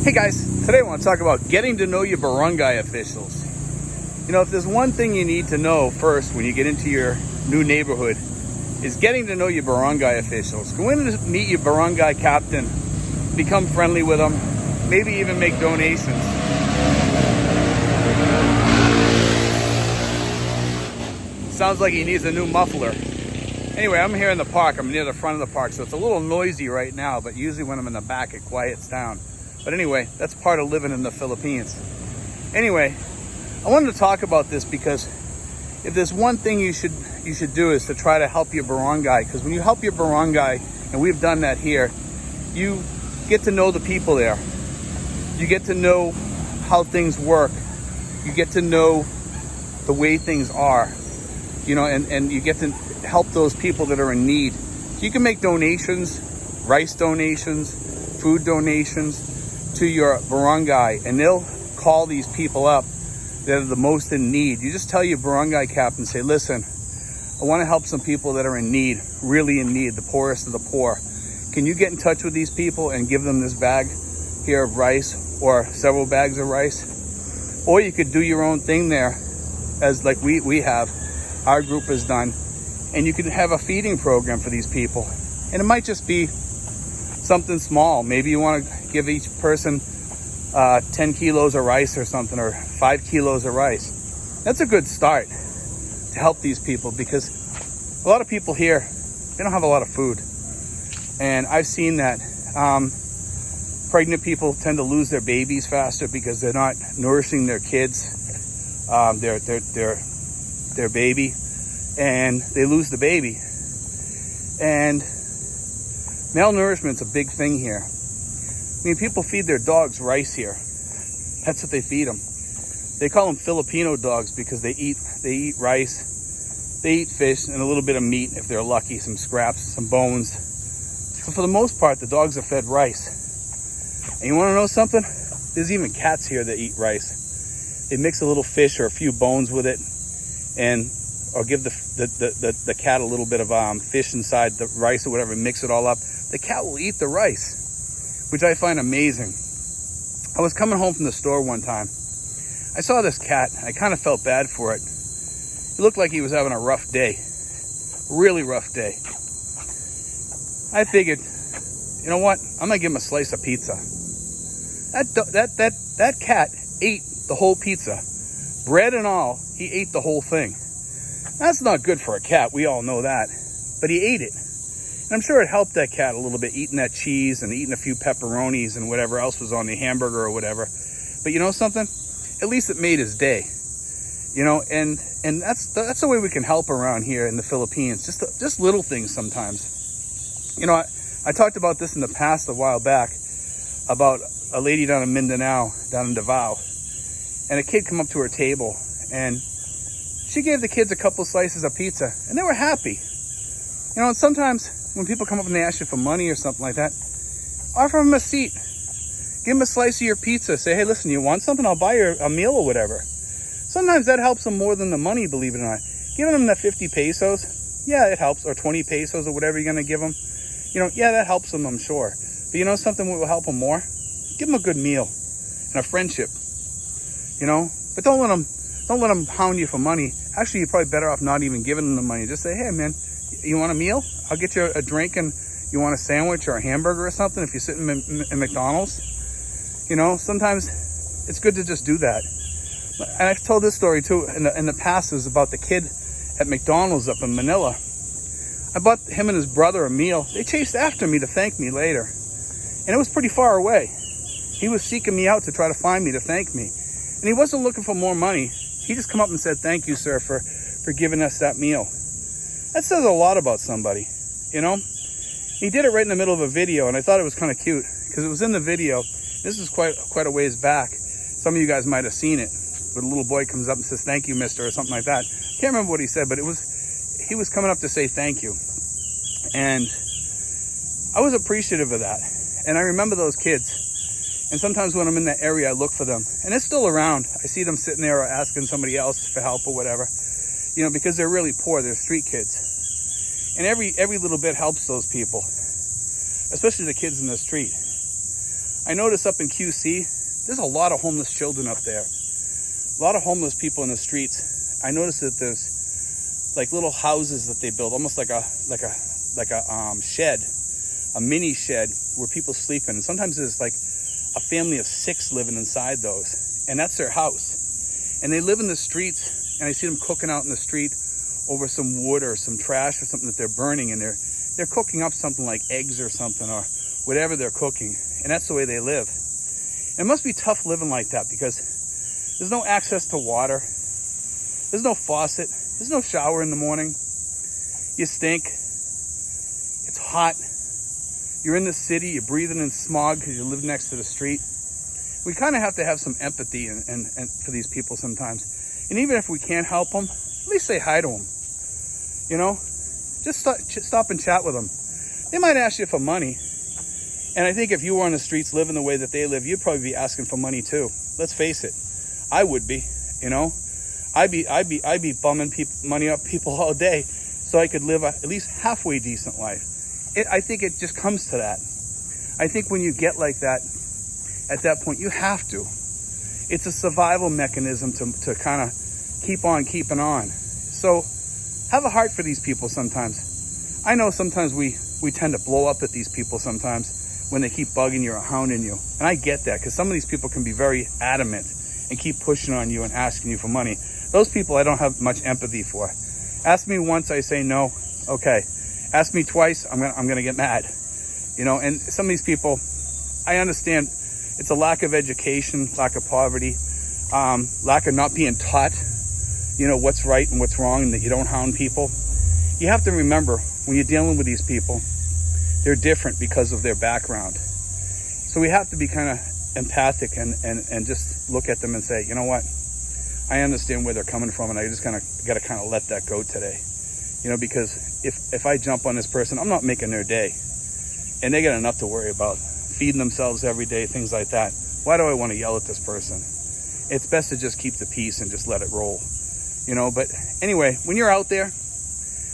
Hey guys, today I want to talk about getting to know your barangay officials. You know, if there's one thing you need to know first when you get into your new neighborhood, is getting to know your barangay officials. Go in and meet your barangay captain, become friendly with them, maybe even make donations. Sounds like he needs a new muffler. Anyway, I'm here in the park. I'm near the front of the park, so it's a little noisy right now, but usually when I'm in the back, it quiets down. But anyway, that's part of living in the Philippines. Anyway, I wanted to talk about this because if there's one thing you should do is to try to help your barangay, because when you help your barangay, and we've done that here, you get to know the people there. You get to know how things work. You get to know the way things are, you know, and you get to help those people that are in need. You can make donations, rice donations, food donations to your barangay, and they'll call these people up that are the most in need. You just tell your barangay captain, say, listen, I want to help some people that are in need, really in need, the poorest of the poor. Can you get in touch with these people and give them this bag here of rice or several bags of rice? Or you could do your own thing there, as like we have, our group has done, and you could have a feeding program for these people. And it might just be something small. Maybe you want to give each person 10 kilos of rice or something, or 5 kilos of rice. That's a good start to help these people, because a lot of people here, they don't have a lot of food. And I've seen that. Pregnant people tend to lose their babies faster because they're not nourishing their kids, their baby, and they lose the baby. And malnourishment's a big thing here. I mean, people feed their dogs rice here. That's what they feed them. They call them Filipino dogs because they eat rice, they eat fish, and a little bit of meat if they're lucky, some scraps, some bones. But for the most part, the dogs are fed rice. And you want to know something? There's even cats here that eat rice. They mix a little fish or a few bones with it, or give the cat a little bit of fish inside the rice or whatever, mix it all up. The cat will eat the rice, which I find amazing. I was coming home from the store one time. I saw this cat. I kind of felt bad for it. It looked like he was having a rough day. Really rough day. I figured, you know what? I'm going to give him a slice of pizza. That cat ate the whole pizza. Bread and all, he ate the whole thing. That's not good for a cat. We all know that. But he ate it. And I'm sure it helped that cat a little bit, eating that cheese and eating a few pepperonis and whatever else was on the hamburger or whatever. But you know something? At least it made his day. You know, and that's the way we can help around here in the Philippines. Just little things sometimes. You know, I talked about this in the past a while back about a lady down in Mindanao, down in Davao. And a kid come up to her table, and she gave the kids a couple slices of pizza, and they were happy. You know, and sometimes when people come up and they ask you for money or something like that, offer them a seat. Give them a slice of your pizza. Say, hey, listen, you want something? I'll buy you a meal or whatever. Sometimes that helps them more than the money, believe it or not. Giving them that 50 pesos, yeah, it helps, or 20 pesos or whatever you're going to give them. You know, yeah, that helps them, I'm sure. But you know something that will help them more? Give them a good meal and a friendship. You know, but don't let them hound you for money. Actually, you're probably better off not even giving them the money. Just say, hey, man, you want a meal? I'll get you a drink, and you want a sandwich or a hamburger or something if you're sitting in McDonald's. You know, sometimes it's good to just do that. And I've told this story too in the past, is about the kid at McDonald's up in Manila. I bought him and his brother a meal. They chased after me to thank me later. And it was pretty far away. He was seeking me out to try to find me to thank me. And he wasn't looking for more money. He just come up and said, thank you, sir, for giving us that meal. That says a lot about somebody, you know? He did it right in the middle of a video, and I thought it was kind of cute because it was in the video. This is quite a ways back. Some of you guys might have seen it, but a little boy comes up and says, thank you, mister, or something like that. Can't remember what he said, but he was coming up to say thank you. And I was appreciative of that. And I remember those kids. And sometimes when I'm in that area, I look for them. And it's still around. I see them sitting there or asking somebody else for help or whatever. You know, because they're really poor. They're street kids. And every little bit helps those people. Especially the kids in the street. I notice up in QC, there's a lot of homeless children up there. A lot of homeless people in the streets. I notice that there's like little houses that they build, almost like a shed, a mini shed where people sleep in. And sometimes there's like a family of 6 living inside those, and that's their house. And they live in the streets, and I see them cooking out in the street over some wood or some trash or something that they're burning, and they're cooking up something like eggs or something or whatever they're cooking, and that's the way they live. And it must be tough living like that because there's no access to water, there's no faucet, there's no shower in the morning, you stink, it's hot, you're in the city, you're breathing in smog because you live next to the street. We kind of have to have some empathy and for these people sometimes. And even if we can't help them, at least say hi to them. You know, just stop and chat with them. They might ask you for money. And I think if you were on the streets living the way that they live, you'd probably be asking for money too. Let's face it. I would be, you know. I'd be bumming money up people all day so I could live at least halfway decent life. I think it just comes to that. I think when you get like that, at that point, you have to. It's a survival mechanism to kind of keep on keeping on. So have a heart for these people sometimes. I know sometimes we tend to blow up at these people sometimes when they keep bugging you or hounding you. And I get that because some of these people can be very adamant and keep pushing on you and asking you for money. Those people I don't have much empathy for. Ask me once, I say no, okay. Ask me twice, I'm gonna get mad. You know, and some of these people, I understand it's a lack of education, lack of poverty, lack of not being taught, you know, what's right and what's wrong, and that you don't hound people. You have to remember, when you're dealing with these people, they're different because of their background. So we have to be kind of empathic and just look at them and say, you know what, I understand where they're coming from, and I just got to kind of let that go today. You know, because if I jump on this person, I'm not making their day. And they got enough to worry about, feeding themselves every day, things like that. Why do I want to yell at this person? It's best to just keep the peace and just let it roll. You know, but anyway, when you're out there,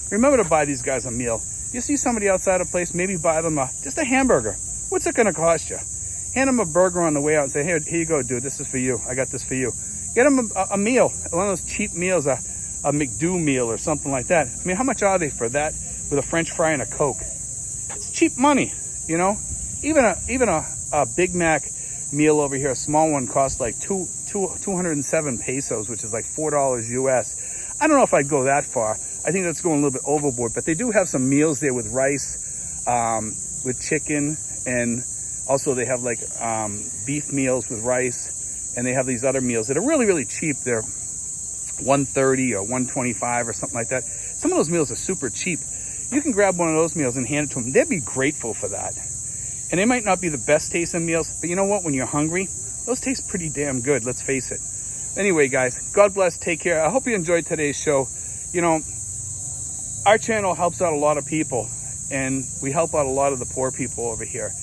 remember to buy these guys a meal. You see somebody outside a place, maybe buy them just a hamburger. What's it going to cost you? Hand them a burger on the way out and say, here you go, dude, this is for you. I got this for you. Get them a meal, one of those cheap meals, a McDo meal or something like that. I mean, how much are they for that with a French fry and a Coke? It's cheap money, you know? Even a Big Mac meal over here, a small one, costs like 207 pesos, which is like $4 US. I don't know if I'd go that far. I think that's going a little bit overboard, but they do have some meals there with rice, with chicken, and also they have like beef meals with rice, and they have these other meals that are really, really cheap. They're $130 or $125 or something like that. Some of those meals are super cheap. You can grab one of those meals and hand it to them. They'd be grateful for that. And they might not be the best tasting meals, but you know what? When you're hungry, those taste pretty damn good, let's face it. Anyway, guys, God bless, take care. I hope you enjoyed today's show. You know, our channel helps out a lot of people, and we help out a lot of the poor people over here.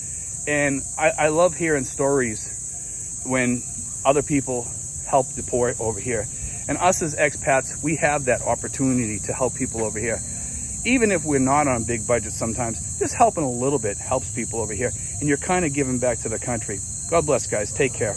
And I love hearing stories when other people help the poor over here. And us as expats, we have that opportunity to help people over here. Even if we're not on big budgets sometimes, just helping a little bit helps people over here. And you're kind of giving back to the country. God bless, guys. Take care.